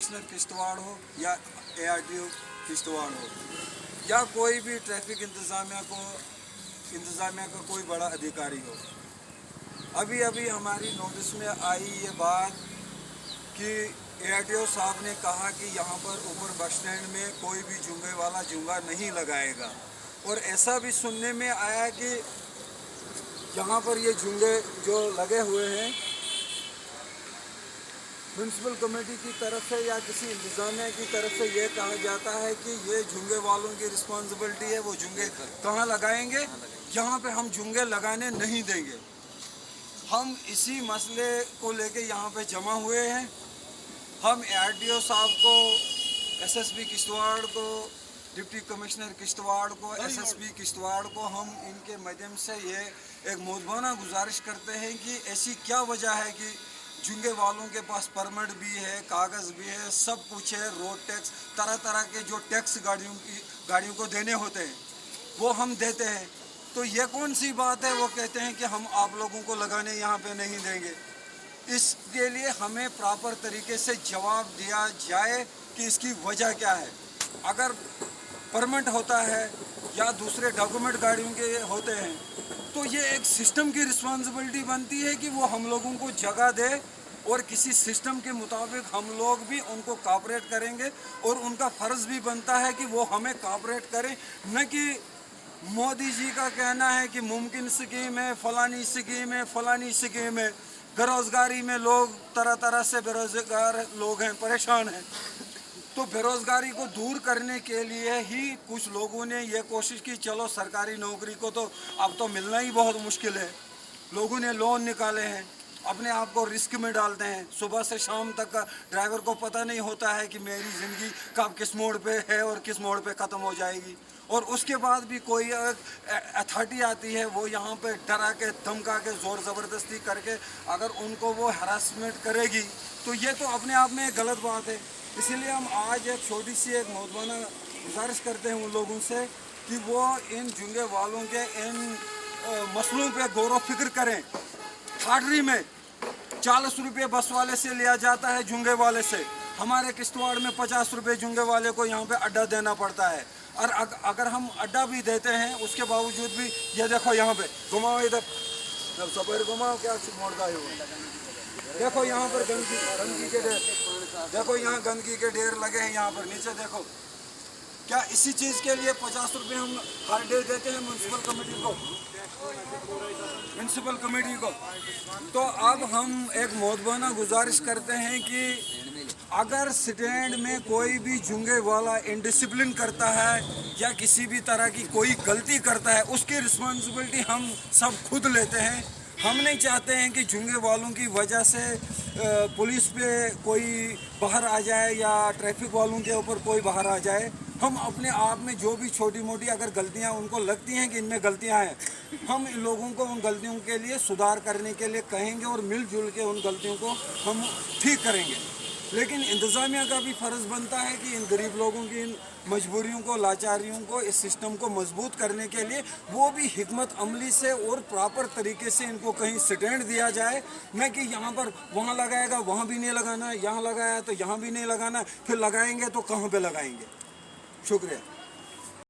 Commissioner Kishtwar हो या ARTO Kishtwar हो या कोई भी ट्रैफिक इंतज़ामिया का कोई बड़ा अधिकारी हो, अभी अभी हमारी नोटिस में आई ये बात कि ARTO साहब ने कहा कि यहाँ पर ऊपर बस स्टैंड में कोई भी जूंगे वाला जूंगा नहीं लगाएगा। और ऐसा भी सुनने में आया कि यहाँ पर ये जूंगे जो लगे हुए हैं म्यूनसिपल कमेटी की तरफ से या किसी इंतज़ामिया की तरफ से ये कहा जाता है कि ये जूंगे वालों की रिस्पॉन्सिबिलिटी है, वो जूंगे कहाँ लगाएंगे, यहाँ पे हम जूंगे लगाने नहीं देंगे। हम इसी मसले को लेके यहाँ पे जमा हुए हैं। हम ARTO साहब को, SSP किश्तवाड़ को, डिप्टी कमिश्नर किश्तवाड़ को, SSP किश्तवाड़ को हम इनके माध्यम से ये एक मुद्दाना गुजारिश करते हैं कि ऐसी क्या वजह है कि जूंगे वालों के पास परमिट भी है, कागज़ भी है, सब कुछ है, रोड टैक्स, तरह तरह के जो टैक्स गाड़ियों को देने होते हैं वो हम देते हैं। तो ये कौन सी बात है, वो कहते हैं कि हम आप लोगों को लगाने यहाँ पे नहीं देंगे। इसके लिए हमें प्रॉपर तरीके से जवाब दिया जाए कि इसकी वजह क्या है। अगर परमिट होता है या दूसरे डॉक्यूमेंट गाड़ियों के होते हैं तो ये एक सिस्टम की रिस्पॉन्सिबिलिटी बनती है कि वो हम लोगों को जगह दे और किसी सिस्टम के मुताबिक हम लोग भी उनको कोऑपरेट करेंगे और उनका फ़र्ज़ भी बनता है कि वो हमें कोऑपरेट करें। न कि मोदी जी का कहना है कि मुमकिन स्कीम है, फ़लानी स्कीम है, फ़लानी स्कीम है। बेरोज़गारी में लोग तरह तरह से बेरोज़गार लोग हैं, परेशान हैं। तो बेरोज़गारी को दूर करने के लिए ही कुछ लोगों ने ये कोशिश की, चलो सरकारी नौकरी को तो अब तो मिलना ही बहुत मुश्किल है। लोगों ने लोन निकाले हैं, अपने आप को रिस्क में डालते हैं। सुबह से शाम तक का ड्राइवर को पता नहीं होता है कि मेरी ज़िंदगी कब किस मोड़ पे है और किस मोड़ पे ख़त्म हो जाएगी। और उसके बाद भी कोई अथॉरिटी आती है, वो यहाँ पे डरा के, धमका के, ज़ोर ज़बरदस्ती करके अगर उनको वो हरासमेंट करेगी तो ये तो अपने आप में एक गलत बात है। इसीलिए हम आज एक छोटी सी एक मौजूदा गुजारिश करते हैं उन लोगों से कि वो इन जूंगे वालों के इन मसलों पे गौर व फिक्र करें। ठाडरी में 40 रुपये बस वाले से लिया जाता है, जूंगे वाले से। हमारे किश्तवाड़ में 50 रुपये जूंगे वाले को यहाँ पे अड्डा देना पड़ता है। और अगर हम अड्डा भी देते हैं उसके बावजूद भी ये देखो यहाँ पे घुमाओ, इधर जब सफेद घुमाओ क्या मोड़ता है वो, देखो यहाँ पर गंदगी के ढेर, देखो यहाँ गंदगी के ढेर लगे हैं। यहाँ पर नीचे देखो, क्या इसी चीज़ के लिए 50 रुपये हम हर डे देते हैं म्यूनसिपल कमेटी को। तो अब हम एक मौजूदा गुजारिश करते हैं कि अगर स्टैंड में कोई भी जूंगे वाला इंडिसिप्लिन करता है या किसी भी तरह की कोई गलती करता है, उसकी रिस्पॉन्सिबिलिटी हम सब खुद लेते हैं। हम नहीं चाहते हैं कि जूंगे वालों की वजह से पुलिस पे कोई बाहर आ जाए या ट्रैफिक वालों के ऊपर कोई बाहर आ जाए। हम अपने आप में जो भी छोटी मोटी अगर गलतियां उनको लगती हैं कि इनमें गलतियां हैं, हम इन लोगों को उन गलतियों के लिए सुधार करने के लिए कहेंगे और मिलजुल के उन गलतियों को हम ठीक करेंगे। लेकिन इंतज़ामिया का भी फ़र्ज़ बनता है कि इन गरीब लोगों की इन मजबूरियों को, लाचारियों को, इस सिस्टम को मजबूत करने के लिए वो भी हिकमत अमली से और प्रॉपर तरीके से इनको कहीं स्टैंड दिया जाए। न कि यहाँ पर वहाँ लगाएगा वहाँ भी नहीं लगाना, यहाँ लगाया तो यहाँ भी नहीं लगाना, फिर लगाएंगे तो कहाँ पे लगाएंगे। शुक्रिया।